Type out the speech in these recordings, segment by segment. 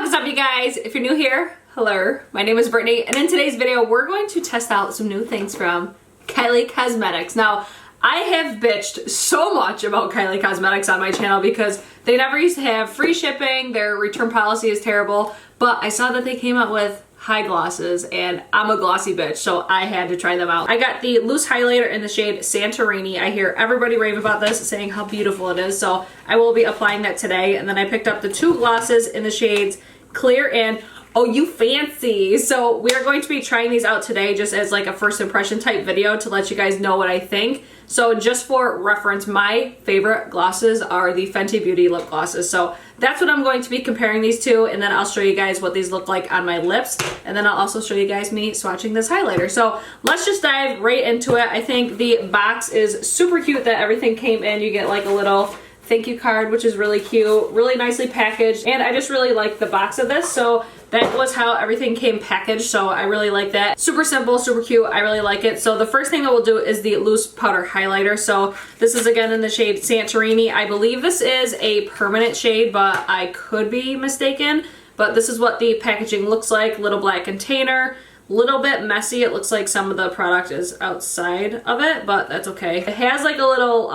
What's up, you guys? If you're new here, hello, my name is Brittany, and in today's video we're going to test out some new things from Kylie Cosmetics. Now, I have bitched so much about Kylie Cosmetics on my channel because they never used to have free shipping, their return policy is terrible, but I saw that they came out with high glosses, and I'm a glossy bitch, so I had to try them out. I got the loose highlighter in the shade Santorini. I hear everybody rave about this, saying how beautiful it is, so I will be applying that today. And then I picked up the two glosses in the shades Clear and Oh You Fancy. So we're going to be trying these out today just as like a first impression type video to let you guys know what I think. So just for reference, my favorite glosses are the Fenty Beauty lip glosses. So that's what I'm going to be comparing these to, and then I'll show you guys what these look like on my lips, and then I'll also show you guys me swatching this highlighter. So let's just dive right into it. I think the box is super cute that everything came in. You get like a little thank you card, which is really cute, really nicely packaged, and I just really like the box of this. So that was how everything came packaged, so I really like that. Super simple, super cute, I really like it. So the first thing I will do is the loose powder highlighter. So this is again in the shade Santorini. I believe this is a permanent shade, but I could be mistaken. But this is what the packaging looks like. Little black container, little bit messy. It looks like some of the product is outside of it, but that's okay. It has like a little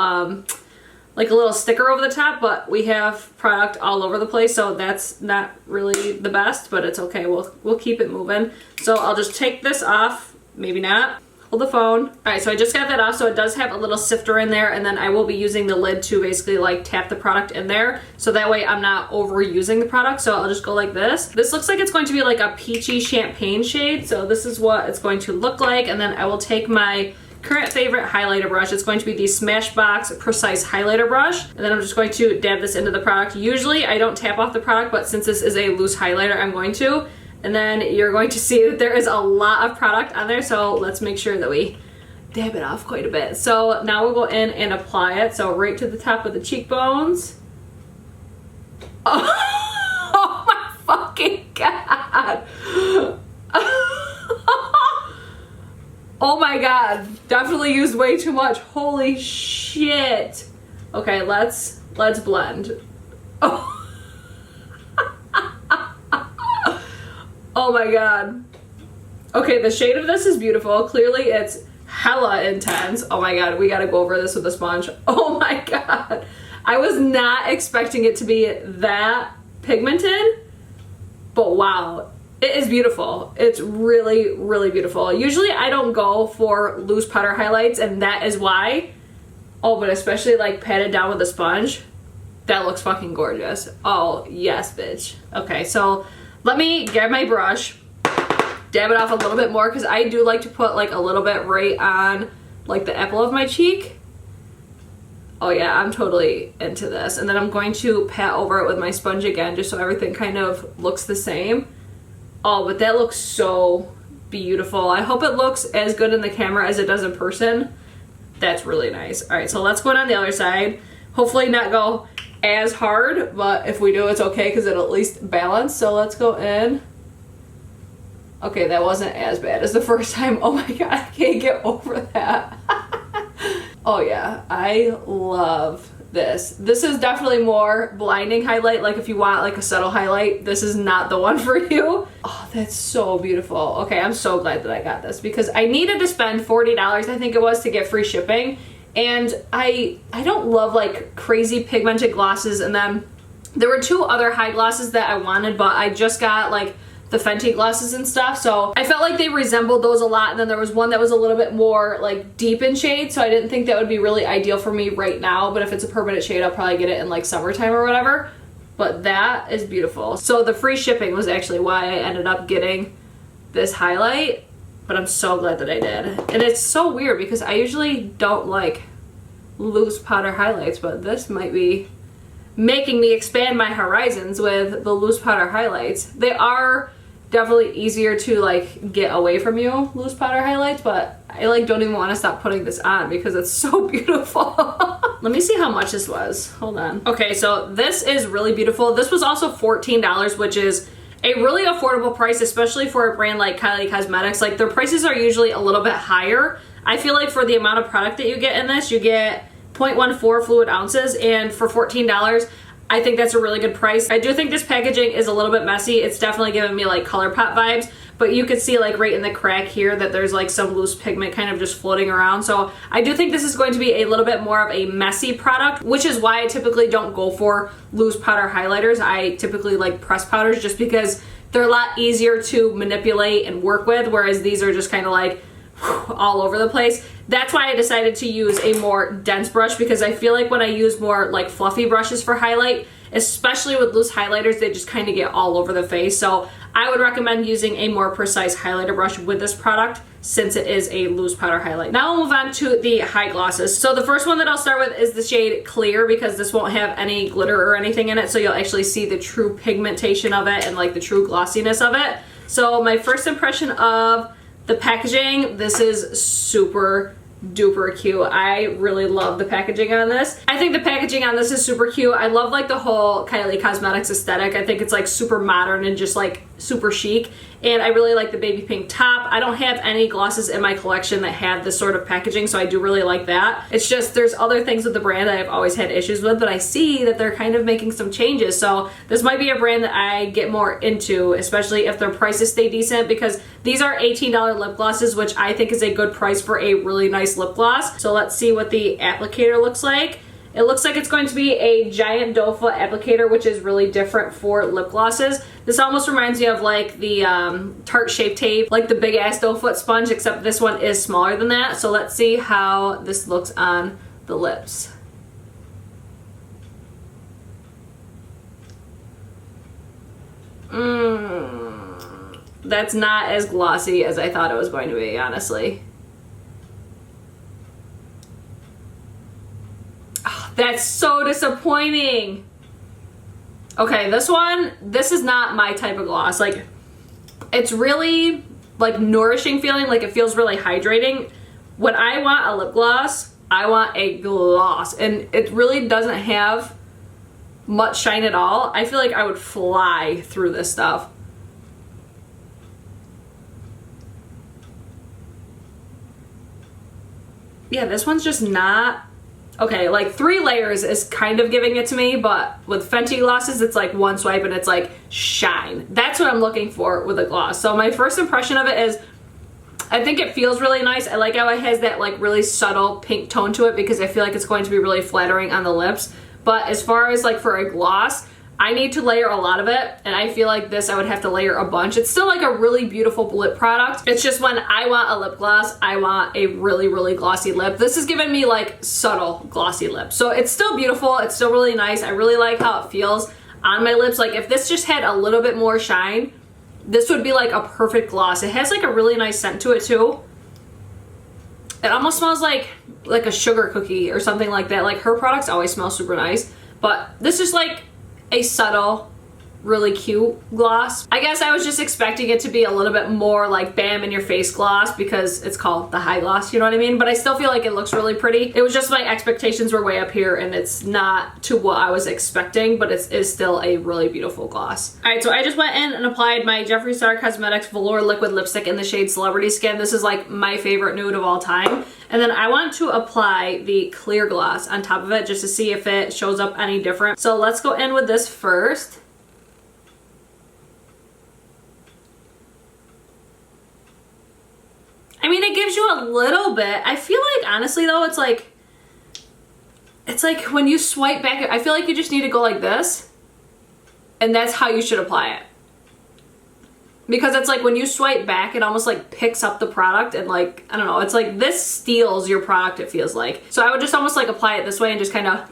sticker over the top, but we have product all over the place, so that's not really the best, but it's okay. We'll keep it moving. So I'll just take this off, maybe not. Hold the phone. All right, so I just got that off, so it does have a little sifter in there, and then I will be using the lid to basically like tap the product in there, so that way I'm not overusing the product. So I'll just go like this. This looks like it's going to be like a peachy champagne shade, so this is what it's going to look like. And then I will take my current favorite highlighter brush. It's going to be the Smashbox Precise Highlighter Brush. And then I'm just going to dab this into the product. Usually I don't tap off the product, but since this is a loose highlighter, I'm going to. And then you're going to see that there is a lot of product on there, so let's make sure that we dab it off quite a bit. So now we'll go in and apply it. So right to the top of the cheekbones. Oh my fucking God. Oh my God, definitely used way too much. Holy shit. Okay, let's blend. Oh. Oh my God. Okay, the shade of this is beautiful. Clearly it's hella intense. Oh my God, we gotta go over this with a sponge. Oh my God. I was not expecting it to be that pigmented, but wow. It is beautiful. It's really, really beautiful. Usually I don't go for loose powder highlights, and that is why. Oh, but especially like patted down with a sponge. That looks fucking gorgeous. Oh, yes, bitch. Okay, so let me get my brush, dab it off a little bit more, because I do like to put like a little bit right on like the apple of my cheek. Oh yeah, I'm totally into this. And then I'm going to pat over it with my sponge again, just so everything kind of looks the same. Oh, but that looks so beautiful. I hope it looks as good in the camera as it does in person. That's really nice. All right, so let's go on the other side. Hopefully not go as hard, but if we do, it's okay because it'll at least balance. So let's go in. Okay, that wasn't as bad as the first time. Oh my God, I can't get over that. Oh yeah, I love this. This is definitely more blinding highlight. Like if you want like a subtle highlight, this is not the one for you. Oh, that's so beautiful. Okay, I'm so glad that I got this because I needed to spend $40, I think it was, to get free shipping. And I don't love like crazy pigmented glosses. And then there were two other high glosses that I wanted, but I just got like the Fenty glosses and stuff, so I felt like they resembled those a lot. And then there was one that was a little bit more like deep in shade, so I didn't think that would be really ideal for me right now, but if it's a permanent shade I'll probably get it in like summertime or whatever. But that is beautiful. So the free shipping was actually why I ended up getting this highlight, but I'm so glad that I did. And it's so weird because I usually don't like loose powder highlights, but this might be making me expand my horizons with the loose powder highlights. They are definitely easier to like get away from you, loose powder highlights, but I like don't even want to stop putting this on because it's so beautiful. Let me see how much this was. Hold on. Okay, so this is really beautiful. This was also $14, which is a really affordable price, especially for a brand like Kylie Cosmetics. Like their prices are usually a little bit higher. I feel like for the amount of product that you get in this, you get 0.14 fluid ounces, and for $14, I think that's a really good price. I do think this packaging is a little bit messy. It's definitely giving me like ColourPop vibes, but you can see like right in the crack here that there's like some loose pigment kind of just floating around. So I do think this is going to be a little bit more of a messy product, which is why I typically don't go for loose powder highlighters. I typically like pressed powders just because they're a lot easier to manipulate and work with, whereas these are just kind of like all over the place. That's why I decided to use a more dense brush, because I feel like when I use more like fluffy brushes for highlight, especially with loose highlighters, they just kind of get all over the face. So I would recommend using a more precise highlighter brush with this product since it is a loose powder highlight. Now we'll move on to the high glosses. So the first one that I'll start with is the shade Clear, because this won't have any glitter or anything in it, so you'll actually see the true pigmentation of it and like the true glossiness of it. So my first impression of the packaging, this is super duper cute. I really love the packaging on this. I think the packaging on this is super cute. I love like the whole Kylie Cosmetics aesthetic. I think it's like super modern and just like super chic. And I really like the baby pink top. I don't have any glosses in my collection that have this sort of packaging, so I do really like that. It's just there's other things with the brand that I've always had issues with, but I see that they're kind of making some changes. So this might be a brand that I get more into, especially if their prices stay decent, because these are $18 lip glosses, which I think is a good price for a really nice lip gloss. So let's see what the applicator looks like. It looks like it's going to be a giant doe foot applicator, which is really different for lip glosses. This almost reminds me of like the Tarte Shape Tape, like the big ass doe foot sponge, except this one is smaller than that. So let's see how this looks on the lips. That's not as glossy as I thought it was going to be, honestly. That's so disappointing. Okay, this one, this is not my type of gloss. Like, it's really like nourishing feeling, like it feels really hydrating. When I want a lip gloss, I want a gloss, and it really doesn't have much shine at all. I feel like I would fly through this stuff. Yeah, this one's just not... Okay, like 3 layers is kind of giving it to me, but with Fenty glosses, it's like one swipe and it's like shine. That's what I'm looking for with a gloss. So my first impression of it is, I think it feels really nice. I like how it has that like really subtle pink tone to it, because I feel like it's going to be really flattering on the lips. But as far as like for a gloss, I need to layer a lot of it, and I feel like this I would have to layer a bunch. It's still like a really beautiful lip product. It's just when I want a lip gloss, I want a really, really glossy lip. This is giving me like subtle glossy lips. So it's still beautiful. It's still really nice. I really like how it feels on my lips. Like if this just had a little bit more shine, this would be like a perfect gloss. It has like a really nice scent to it too. It almost smells like a sugar cookie or something like that. Like her products always smell super nice, but this is like a subtle, really cute gloss. I guess I was just expecting it to be a little bit more like bam in your face gloss, because it's called the high gloss, you know what I mean? But I still feel like it looks really pretty. It was just my expectations were way up here, and it's not to what I was expecting, but it is still a really beautiful gloss. All right, so I just went in and applied my Jeffree Star Cosmetics Velour Liquid Lipstick in the shade Celebrity Skin. This is like my favorite nude of all time. And then I want to apply the clear gloss on top of it just to see if it shows up any different. So let's go in with this first. I mean, it gives you a little bit. I feel like, honestly though, it's like when you swipe back, I feel like you just need to go like this, and that's how you should apply it. Because it's like when you swipe back, it almost like picks up the product, and like, I don't know, it's like this steals your product, it feels like. So I would just almost like apply it this way and just kind of,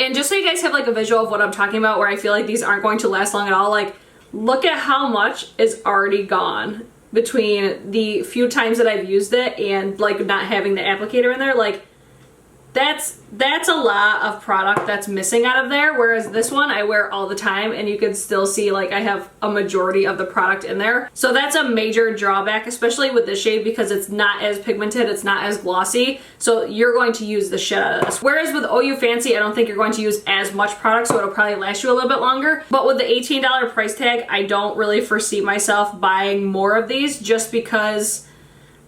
and just so you guys have like a visual of what I'm talking about, where I feel like these aren't going to last long at all, like look at how much is already gone between the few times that I've used it and like not having the applicator in there. Like that's a lot of product that's missing out of there, whereas this one I wear all the time, and you can still see like I have a majority of the product in there. So that's a major drawback, especially with this shade, because it's not as pigmented, it's not as glossy, so you're going to use the shit out of this. Whereas with Oh You Fancy, I don't think you're going to use as much product, so it'll probably last you a little bit longer. But with the $18 price tag, I don't really foresee myself buying more of these, just because,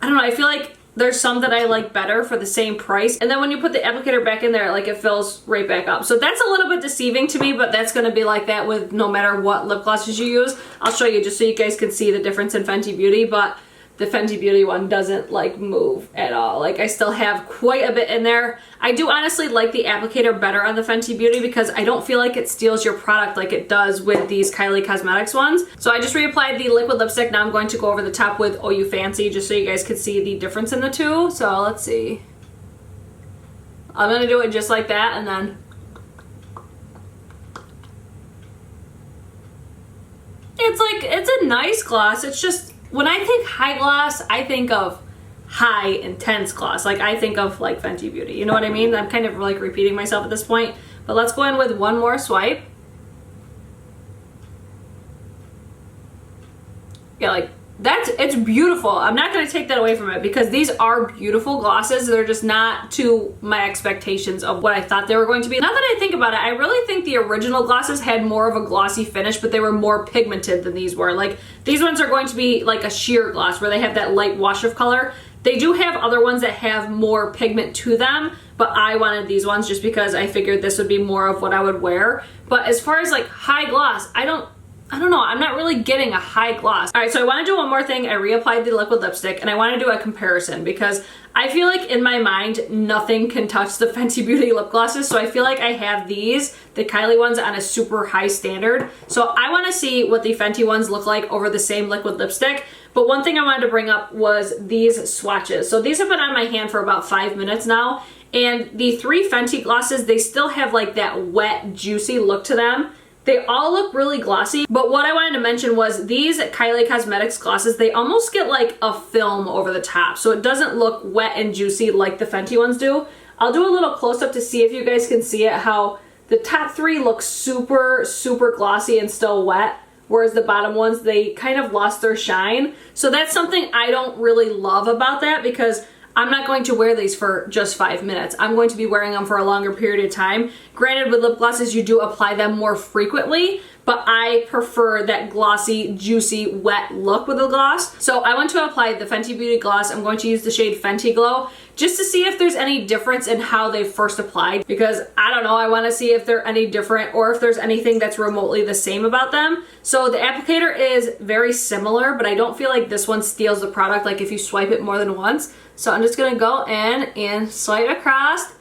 I don't know, I feel like there's some that I like better for the same price. And then when you put the applicator back in there, like it fills right back up. So that's a little bit deceiving to me, but that's gonna be like that with no matter what lip glosses you use. I'll show you just so you guys can see the difference in Fenty Beauty, but the Fenty Beauty one doesn't like move at all. Like I still have quite a bit in there. I do honestly like the applicator better on the Fenty Beauty because I don't feel like it steals your product like it does with these Kylie Cosmetics ones. So I just reapplied the liquid lipstick. Now I'm going to go over the top with Oh You Fancy just so you guys can see the difference in the two. So let's see. I'm gonna do it just like that and then it's a nice gloss. It's just, when I think high gloss, I think of high intense gloss. Like I think of like Fenty Beauty. You know what I mean? I'm kind of like repeating myself at this point. But let's go in with one more swipe. Yeah, like it's beautiful. I'm not going to take that away from it because these are beautiful glosses. They're just not to my expectations of what I thought they were going to be. Now that I think about it, I really think the original glosses had more of a glossy finish, but they were more pigmented than these were. Like these ones are going to be like a sheer gloss where they have that light wash of color. They do have other ones that have more pigment to them, but I wanted these ones just because I figured this would be more of what I would wear. But as far as like high gloss, I don't know, I'm not really getting a high gloss. All right, so I want to do one more thing. I reapplied the liquid lipstick and I want to do a comparison because I feel like in my mind, nothing can touch the Fenty Beauty lip glosses. So I feel like I have these, the Kylie ones, on a super high standard. So I want to see what the Fenty ones look like over the same liquid lipstick. But one thing I wanted to bring up was these swatches. So these have been on my hand for about 5 minutes now. And the three Fenty glosses, they still have like that wet, juicy look to them. They all look really glossy, but what I wanted to mention was these Kylie Cosmetics glosses, they almost get like a film over the top, so it doesn't look wet and juicy like the Fenty ones do. I'll do a little close-up to see if you guys can see it, how the top three look super, super glossy and still wet, whereas the bottom ones, they kind of lost their shine. So that's something I don't really love about that because I'm not going to wear these for just 5 minutes. I'm going to be wearing them for a longer period of time. Granted, with lip glosses, you do apply them more frequently, but I prefer that glossy, juicy, wet look with a gloss. So I want to apply the Fenty Beauty gloss. I'm going to use the shade Fenty Glow just to see if there's any difference in how they first applied, because I don't know, I want to see if they're any different or if there's anything that's remotely the same about them. So the applicator is very similar, but I don't feel like this one steals the product like if you swipe it more than once. So I'm just gonna go in and swipe across,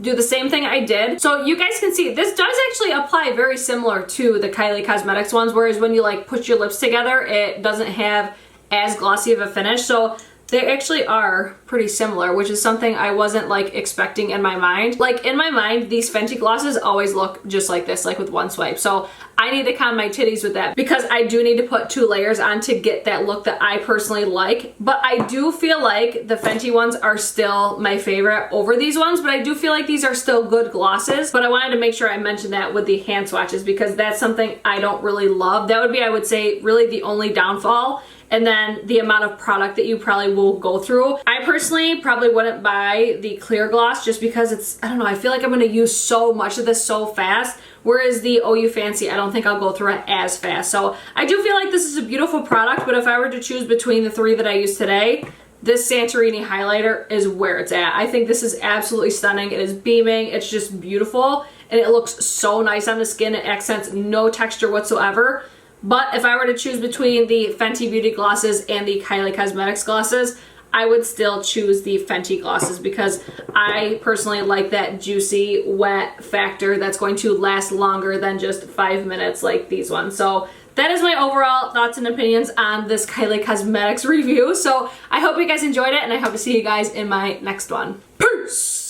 do the same thing I did. So you guys can see this does actually apply very similar to the Kylie Cosmetics ones, whereas when you like put your lips together, it doesn't have as glossy of a finish. So they actually are pretty similar, which is something I wasn't like expecting in my mind. Like in my mind, these Fenty glosses always look just like this, like with one swipe. So I need to calm my titties with that because I do need to put 2 layers on to get that look that I personally like. But I do feel like the Fenty ones are still my favorite over these ones, but I do feel like these are still good glosses. But I wanted to make sure I mentioned that with the hand swatches because that's something I don't really love. That would be, I would say, really the only downfall. And then the amount of product that you probably will go through. I personally probably wouldn't buy the clear gloss just because it's, I don't know, I feel like I'm gonna use so much of this so fast. Whereas the Oh You Fancy, I don't think I'll go through it as fast. So I do feel like this is a beautiful product, but if I were to choose between the 3 that I use today, this Santorini highlighter is where it's at. I think this is absolutely stunning. It is beaming, it's just beautiful, and it looks so nice on the skin. It accents no texture whatsoever. But if I were to choose between the Fenty Beauty glosses and the Kylie Cosmetics glosses, I would still choose the Fenty glosses because I personally like that juicy, wet factor that's going to last longer than just 5 minutes like these ones. So that is my overall thoughts and opinions on this Kylie Cosmetics review. So I hope you guys enjoyed it, and I hope to see you guys in my next one. Peace!